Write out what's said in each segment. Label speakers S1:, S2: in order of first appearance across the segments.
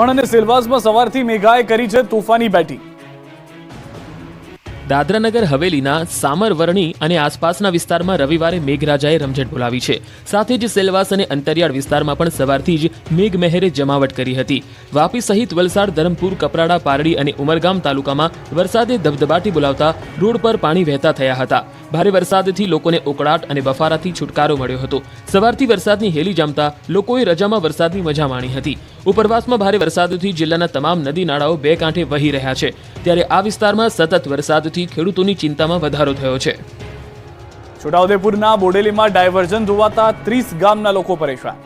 S1: અને સેલવાસમાં સવારથી મેઘાએ કરી છે તોફાની બેટિંગ।
S2: દાદરાનગર હવેલીના સામરવરણી અને આસપાસના વિસ્તારમાં રવિવારે મેઘરાજાએ રમઝટ બોલાવી છે। સાથે જ સેલવાસ અને અંતરિયાળ વિસ્તારમાં પણ સવારથી જ મેઘમહેરે જમાવટ કરી હતી। વાપી સહિત વલસાડ, ધરમપુર, કપરાડા, પારડી અને ઉમરગામ તાલુકામાં વરસાદે ધબધબાટી બોલાવતા રોડ પર પાણી વહેતા થયા હતા। ભારે વરસાદથી લોકોને ઉકળાટ અને બફારાથી છુટકારો મળ્યો હતો। સવારથી વરસાદની હેલી જામતા લોકોએ રજામાં વરસાદની મજા માણી હતી। ઉપરવાસમાં ભારે વરસાદથી જિલ્લાના તમામ નદી નાળાઓ બે કાંઠે વહી રહ્યા છે, ત્યારે આ વિસ્તારમાં સતત વરસાદથી ખેડૂતોની ચિંતામાં વધારો થયો છે।
S1: છોટાઉદેપુરના બોડેલીમાં ડાયવર્ઝન ધોવાતા 30 ગામના લોકો પરેશાન।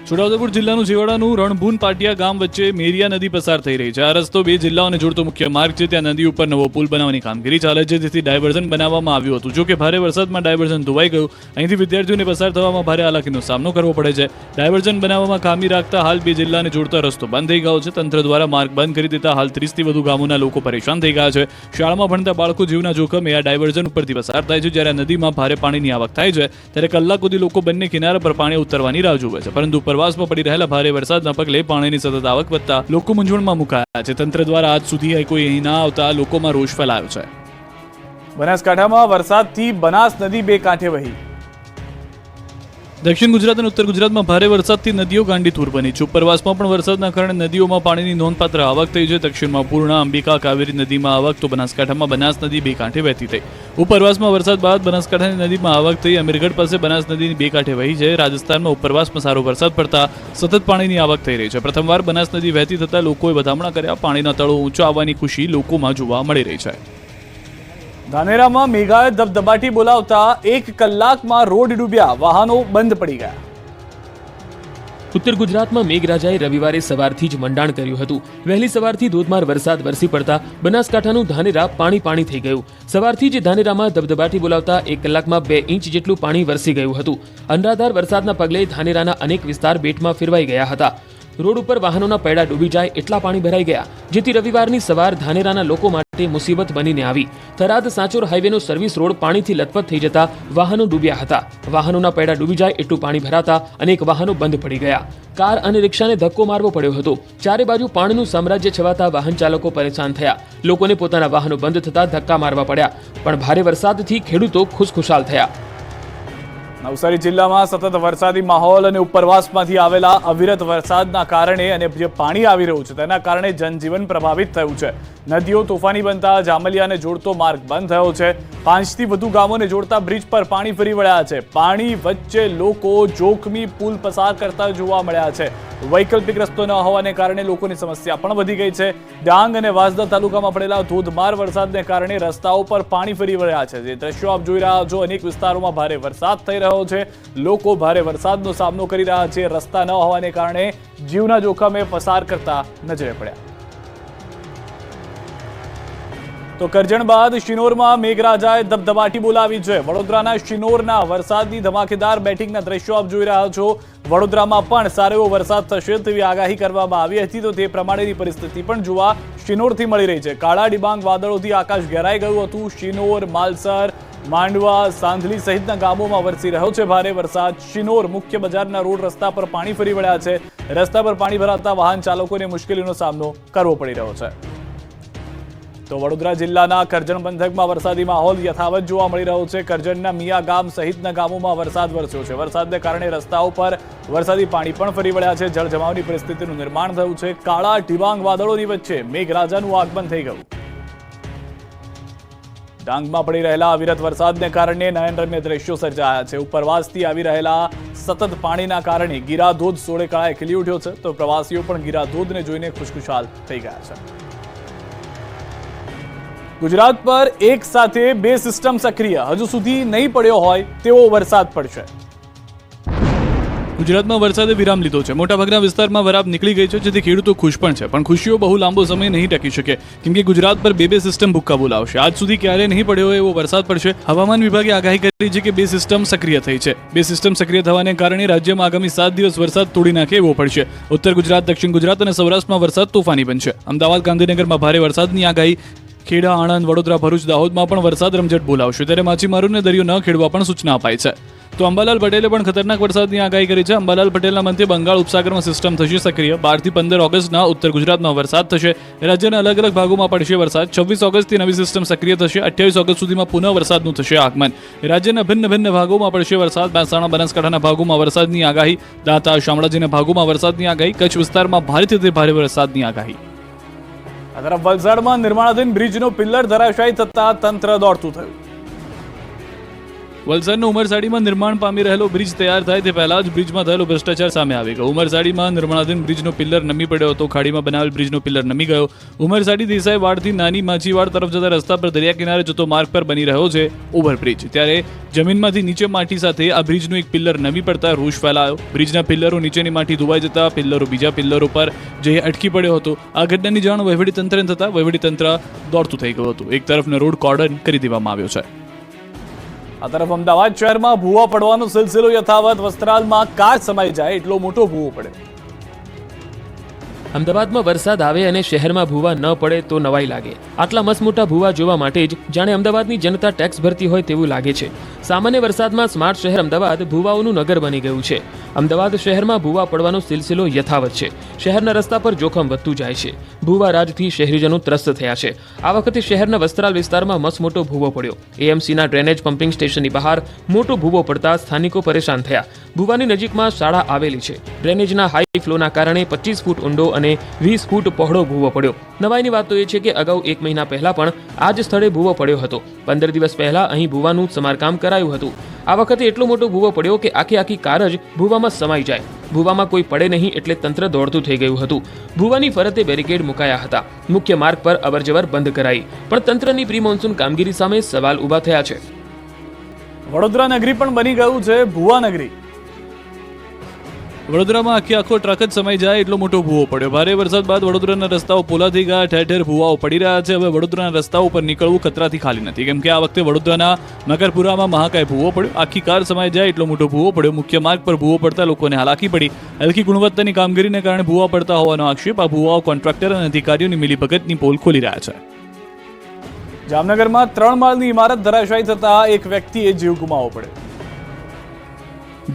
S1: છોટાઉદેપુર જિલ્લાનું છેવાડાનું રણભૂન પાટિયા ગામ વચ્ચે મેરિયા નદી પસાર થઈ રહી છે। આ રસ્તો બે જિલ્લાઓને જોડતો મુખ્ય માર્ગ છે। ત્યાં નદી ઉપર નવો પુલ બનાવવાની કામગીરી ચાલે છે, જેથી ડાયવર્ઝન બનાવવામાં આવ્યું હતું। જો કે ભારે વરસાદમાં ડાયવર્ઝન ધોવાઈ ગયું। અહીંથી વિદ્યાર્થીઓને પસાર થવામાં ભારે હાલાકીનો સામનો કરવો પડે છે। ડાયવર્ઝન બનાવવામાં ખામી રાખતા હાલ બે જિલ્લાને જોડતો રસ્તો બંધ થઈ ગયો છે। તંત્ર દ્વારા માર્ગ બંધ કરી દેતા હાલ 30થી વધુ ગામોના લોકો પરેશાન થઈ ગયા છે। શાળામાં ભણતા બાળકો જીવના જોખમે આ ડાયવર્ઝન ઉપરથી પસાર થાય છે। જ્યારે નદીમાં ભારે પાણીની આવક થાય છે, ત્યારે કલાક સુધી લોકો બંને કિનારા પર પાણી ઉતરવાની રાહ જુએ છે, પરંતુ ઉપરવાસમાં પડી રહેલા ભારે વરસાદના પગલે પાણીની સતત આવક વધતા લોકો મૂંઝવણમાં મુકાયા છે। તંત્ર દ્વારા આજ સુધી કોઈ અહીં ના આવતા લોકોમાં રોષ ફેલાયો છે। બનાસકાંઠામાં વરસાદથી બનાસ નદી બે કાંઠે વહી। દક્ષિણ ગુજરાત અને ઉત્તર ગુજરાતમાં ભારે વરસાદથી નદીઓ ગાંડીતુર બની છે। ઉપરવાસમાં પણ વરસાદના કારણે નદીઓમાં પાણીની નોંધપાત્ર આવક થઈ છે। દક્ષિણમાં પૂર્ણા, અંબિકા, કાવેરી નદીમાં આવક, તો બનાસકાંઠામાં બનાસ નદી બે કાંઠે વહેતી થઈ। ઉપરવાસમાં વરસાદ બાદ બનાસકાંઠાની નદીમાં આવક થઈ। અમીરગઢ પાસે બનાસ નદીની બે કાંઠે વહી છે। રાજસ્થાનમાં ઉપરવાસમાં સારો વરસાદ પડતા સતત પાણીની આવક થઈ રહી છે। પ્રથમવાર બનાસ નદી વહેતી થતા લોકોએ વધામણા કર્યા। પાણીના તળો ઊંચો આવવાની ખુશી લોકોમાં જોવા મળી રહી છે। ધાનેરામાં મેઘાએ ધબધબાટી બોલાવતા 1 કલાકમાં રોડ ડૂબ્યા, વાહનો બંધ પડી ગયા।
S2: ઉત્તર ગુજરાતમાં મેઘરાજાએ રવિવારે સવારથી જ મંડાણ કર્યું હતું। વહેલી સવારથી ધોધમાર વરસાદ વરસી પડતા બનાસકાંઠાનું ધાનેરા પાણી થઈ ગયું। સવારથી જ ધાનેરામાં ધબધબાટી બોલાવતા 1 કલાકમાં 2 ઇંચ જેટલું પાણી વરસી ગયું હતું। અનરાધાર વરસાદના પગલે ધાનેરાના અનેક વિસ્તાર બેટમાં ફેરવાઈ ગયા હતા। રોડ ઉપર વાહનોના પૈડા ડૂબી જાય એટલા પાણી ભરાઈ ગયા, જેથી રવિવારની સવાર ધાનેરાના લોકો માટે મુસીબત બનીને આવી। થરાદ સાંચોર હાઈવેનો સર્વિસ રોડ પાણીથી લથપથ થઈ જતા વાહનો ડૂબ્યા હતા। વાહનોના પૈડા ડૂબી જાય એટલું પાણી ભરાતા અનેક વાહનો બંધ પડી ગયા। કાર અને રિક્ષાને ધક્કો મારવો પડ્યો હતો। ચારે બાજુ પાણીનું સામ્રાજ્ય છવાતા વાહન ચાલકો પરેશાન થયા। લોકોને પોતાના વાહનો બંધ થતા ધક્કા મારવા પડ્યા, પણ ભારે વરસાદથી ખેડૂતો ખુશખુશાલ થયા। નવસારી જિલ્લામાં સતત વરસાદી માહોલ અને ઉપરવાસમાંથી આવેલા અવિરત વરસાદના કારણે અને જે પાણી આવી રહ્યું છે તેના કારણે જનજીવન પ્રભાવિત થયું છે। નદીઓ તોફાની બનતા જામલિયાને જોડતો માર્ગ બંધ થયો છે। 5થી વધુ ગામોને જોડતા બ્રિજ પર પાણી ફરી વળ્યા છે। પાણી વચ્ચે લોકો જોખમી પુલ પસાર કરતા જોવા મળ્યા છે। વૈકલ્પિક રસ્તો ન હોવાને કારણે લોકોની સમસ્યા પણ વધી ગઈ છે। ડાંગ અને વાંસદા તાલુકામાં પડેલા ધોધમાર વરસાદને કારણે રસ્તાઓ પર પાણી ફરી વળ્યા છે। જે દ્રશ્યો આપ જોઈ રહ્યા છો, અનેક વિસ્તારોમાં ભારે વરસાદ થઈ રહ્યો છે। લોકો ભારે વરસાદનો સામનો કરી રહ્યા છે। રસ્તા ન હોવાને કારણે જીવના જોખમે પસાર કરતા નજરે પડ્યા। તો કરજણ બાદ શિનોરમાં મેઘરાજાએ ધબધબાટી બોલાવી છે। વડોદરાના શિનોરના વરસાદની ધમાકેદાર બેટિંગના દ્રશ્યો આપ જોઈ રહ્યા છો। વડોદરામાં પણ સારો એવો વરસાદ થશે તેવી આગાહી કરવામાં આવી હતી, તો તે પ્રમાણેની પરિસ્થિતિ પણ જોવા શિનોરથી મળી રહી છે। કાળા ડિબાંગ વાદળોથી આકાશ ઘેરાઈ ગયું હતું। શિનોર, માલસર, માંડવા, સાંધલી સહિતના ગામોમાં વરસી રહ્યો છે ભારે વરસાદ। શિનોર મુખ્ય બજારના રોડ રસ્તા પર પાણી ફરી વળ્યા છે। રસ્તા પર પાણી ભરાતા વાહન ચાલકોને મુશ્કેલીનો સામનો કરવો પડી રહ્યો છે। તો વડોદરા જિલ્લાના કરજણ પંથકમાં વરસાદી માહોલ યથાવત જોવા મળી રહ્યો છે। કરજણના મિયા ગામ સહિતના ગામોમાં વરસાદ વરસ્યો છે। વરસાદને કારણે રસ્તાઓ પર વરસાદી પાણી પણ ફરી વળ્યા છે। જળજમાવની પરિસ્થિતિનું નિર્માણ થયું છે। કાળા ડિબાંગ વાદળોની વચ્ચે મેઘરાજાનું આગમન થઈ ગયું। ડાંગમાં પડી રહેલા અવિરત વરસાદને કારણે નયનરમ્ય દ્રશ્યો સર્જાયા છે। ઉપરવાસથી આવી રહેલા સતત પાણીના કારણે ગીરાધોધ સોળે કળાએ ખીલી ઉઠ્યો છે, તો પ્રવાસીઓ પણ ગીરાધોધને જોઈને ખુશખુશાલ થઈ ગયા છે। ગુજરાત પર એક સાથે 2 સિસ્ટમ સક્રિય, હજુ સુધી નહીં પડ્યો હોય તેવો વરસાદ પડશે। ગુજરાતમાં વરસાદે વિરામ લીધો છે। મોટાભાગના વિસ્તારમાં વરાપ નીકળી ગઈ છે, જેથી ખેડૂતો ખુશ પણ છે, પણ ખુશીઓ બહુ લાંબો સમય નહીં ટકી શકે, કેમ કે ગુજરાત પર 2 સિસ્ટમ ભૂક્કા બોલાવશે। આજ સુધી ક્યારેય નહીં પડ્યો એવો વરસાદ પડશે। હવામાન વિભાગે આગાહી કરી છે કે 2 સિસ્ટમ સક્રિય થઈ છે। 2 સિસ્ટમ સક્રિય થવાને કારણે રાજ્યમાં આગામી 7 દિવસ વરસાદ તોડી નાખે એવો પડશે। ઉત્તર ગુજરાત, દક્ષિણ ગુજરાત અને સૌરાષ્ટ્રમાં વરસાદ તોફાની બનશે। અમદાવાદ, ગાંધીનગરમાં ભારે વરસાદની આગાહી।
S1: ખેડા, આણંદ, વડોદરા, ભરૂચ, દાહોદમાં પણ વરસાદ રમઝટ બોલાવશે, ત્યારે માછીમારોને દરિયો ન ખેડવા પણ સૂચના અપાઈ છે. તો અંબાલાલ પટેલે પણ ખતરનાક વરસાદની આગાહી કરી છે. અંબાલાલ પટેલના મતે બંગાળ ઉપસાગરમાં સિસ્ટમ થશે સક્રિય. 12 થી 15 ઓગસ્ટના ઉત્તર ગુજરાતમાં વરસાદ થશે. રાજ્યના અલગ અલગ ભાગોમાં પડશે વરસાદ. 26 ઓગસ્ટથી નવી સિસ્ટમ સક્રિય થશે. 28 ઓગસ્ટ સુધીમાં પુનઃ વરસાદનું થશે આગમન. રાજ્યના ભિન્ન ભાગોમાં પડશે વરસાદ. મહેસાણા, બનાસકાંઠાના ભાગોમાં વરસાદની આગાહી. દાંતા, શામળાજીના ભાગોમાં વરસાદની આગાહી. કચ્છ વિસ્તારમાં ભારેથી ભારે વરસાદની આગાહી. આ તરફ વલસાડમાં નિર્માણાધીન બ્રિજનો પિલ્લર ધરાશાયી થતા તંત્ર દોડતું થયું. વલસાડનો ઉમરસાડીમાં નિર્માણ પામી રહેલો બ્રિજ તૈયાર થાય તે પહેલા જ બ્રિજમાં થયેલો ભ્રષ્ટાચાર સામે આવી ગયો. ઉમરસાડીમાં નિર્માણાધીન બ્રિજનો પિલ્લર નમી પડ્યો હતો. ખાડીમાં બનાવેલ બ્રિજનો પિલ્લર નમી ગયો. ઉમરસાડી દેસાઈવાડથી નાની માછીવાડ તરફ જતા રસ્તા પર દરિયા કિનારે જતો માર્ગ પર બની રહ્યો છે ઓવરબ્રિજ. ત્યારે જમીનમાંથી નીચે માટી સાથે આ બ્રિજનું એક પિલ્લર નમી પડતા રોષ ફેલાયો. બ્રિજના પિલ્લરો નીચેની માટી ધોવાઈ જતા પિલ્લરો બીજા પિલ્લરો પર જઈ અટકી પડ્યો હતો. આ ઘટનાની જાણ વહીવટીતંત્રને થતા વહીવટીતંત્ર દોડતું થઈ ગયું હતું. એક તરફનો રોડ કોર્ડન કરી દેવામાં આવ્યો છે. આ તરફ અમદાવાદ શહેરમાં ભૂવા પડવાનો સિલસિલો યથાવત. વસ્ત્રાલમાં કાર સમાઈ જાય એટલો મોટો ભૂવો પડે.
S2: અમદાવાદમાં વરસાદ આવે અને શહેરમાં ભૂવા ન પડે તો નવાઈ લાગે. આટલા મસમોટા ભૂવા જોવા માટે જ જાણે અમદાવાદની જનતા ટેક્સ ભરતી હોય તેવું લાગે છે. સામાન્ય વરસાદમાં સ્માર્ટ શહેર અમદાવાદ ભૂવાઓનું નગર બની ગયું છે. અમદાવાદ શહેરમાં ભૂવા પડવાનો સિલસિલો યથાવત છે. શહેરના રસ્તા પર જોખમ વધતું જાય છે. ભૂવા રાજથી શહેરીજનો ત્રસ્ત થયા છે. આ વખતે શહેરના વસ્ત્રાલ વિસ્તારમાં મસમોટો ભૂવો પડ્યો. એએમસીના ડ્રેનેજ પમ્પિંગ સ્ટેશનની બહાર મોટો ભૂવો પડતા સ્થાનિકો પરેશાન થયા. ભૂવાની નજીકમાં શાળા આવેલી છે. ડ્રેનેજના હાઈ ફ્લોના કારણે 25 ફૂટ ઊંડો અને 20 ફૂટ પહોળો ભૂવો પડ્યો. નવાઈની વાત તો એ છે કે અગાઉ 1 મહિના પહેલા પણ આ જ સ્થળે ભૂવો પડ્યો હતો. 15 દિવસ પહેલા અહીં ભૂવાનું સમારકામ કરાયું હતું. આ વખતે એટલો મોટો ભૂવો પડ્યો કે આખી કાર જ ભૂવામાં સમાઈ જાય. ભૂવામાં કોઈ પડે નહીં એટલે તંત્ર દોડતું થઈ ગયું હતું. ભૂવાની ફરતે બેરિકેડ મુકાયા હતા. મુખ્ય માર્ગ પર અવરજવર બંધ કરાઈ. પણ તંત્રની પ્રી મોન્સૂન કામગીરી સામે સવાલ ઊભા થયા છે.
S1: વડોદરા નગરી પણ બની ગયું છે ભૂવા નગરી. વડોદરામાં આખો ટ્રક જ સમાઈ જાય એટલો મોટો ભૂવો પડ્યો. ભારે વરસાદ બાદ વડોદરાના રસ્તાઓ પોલા થઈ ગયા. ઠેર ઠેર ભૂવાઓ પડી રહ્યા છે. હવે વડોદરાના રસ્તાઓ પર નીકળવું ખતરાથી ખાલી નથી, કેમ કે આ વખતે વડોદરાના નગરપુરામાં મહાકાય ભૂવો પડ્યો. આખી કાર સમાઈ જાય એટલો મોટો ભૂવો પડ્યો. મુખ્ય માર્ગ પર ભૂવો પડતા લોકોને હાલાકી પડી. હલકી ગુણવત્તાની કામગીરીને કારણે ભૂવા પડતા હોવાનો આક્ષેપ. આ ભૂવાઓ કોન્ટ્રાક્ટર અને અધિકારીઓની મિલીભગતની પોલ ખોલી રહ્યા છે. જામનગરમાં 3 માળની ઇમારત ધરાશાયી થતા એક વ્યક્તિએ જીવ ગુમાવવો પડ્યો.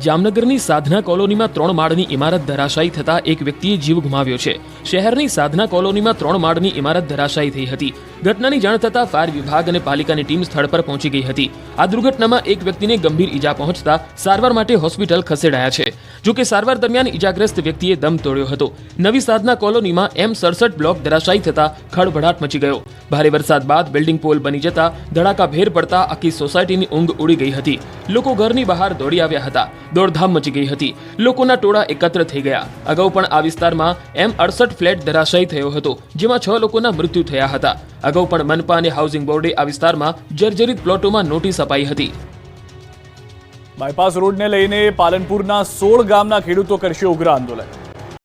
S2: જામનગરની સાધના કોલોનીમાં 3 માળની ઇમારત ધરાશાયી થતા એક વ્યક્તિએ જીવ ગુમાવ્યો છે. શહેરની સાધના કોલોનીમાં 3 માળની ઇમારત ધરાશાયી થઈ હતી. ઘટનાની જાણ થતાં ફાયર વિભાગ અને પાલિકાની ટીમ સ્થળ પર પહોંચી ગઈ હતી. આ દુર્ઘટનામાં એક વ્યક્તિને ગંભીર ઈજા પહોંચતા સારવાર માટે હોસ્પિટલ ખસેડાયા છે. જો કે સારવાર દરમિયાન ઈજાગ્રસ્ત વ્યક્તિએ દમ તોડ્યો હતો. નવી સાધના કોલોનીમાં M67 બ્લોક ધરાશાયી થતા ખળભળાટ મચી ગયો. ભારે વરસાદ બાદ બિલ્ડિંગ પોલ બની જતા ધડાકાભેર પડતા આખી સોસાયટીની ઊંઘ ઉડી ગઈ હતી. લોકો ઘરની બહાર દોડી આવ્યા હતા. દોડધામ મચી ગઈ હતી. લોકોના ટોળા એકત્ર થઈ ગયા. અગાઉ પણ આ વિસ્તારમાં M68 ફ્લેટ ધરાશાયી થયો હતો, જેમાં 6 લોકોના મૃત્યુ થયા હતા. અગાઉ પણ મનપા અને હાઉસિંગ બોર્ડે આ વિસ્તારમાં જર્જરિત પ્લોટોમાં નોટિસ અપાઈ હતી.
S1: બાયપાસ રોડને લઈને પાલનપુરના 16 ગામના ખેડૂતો કરશે ઉગ્ર આંદોલન.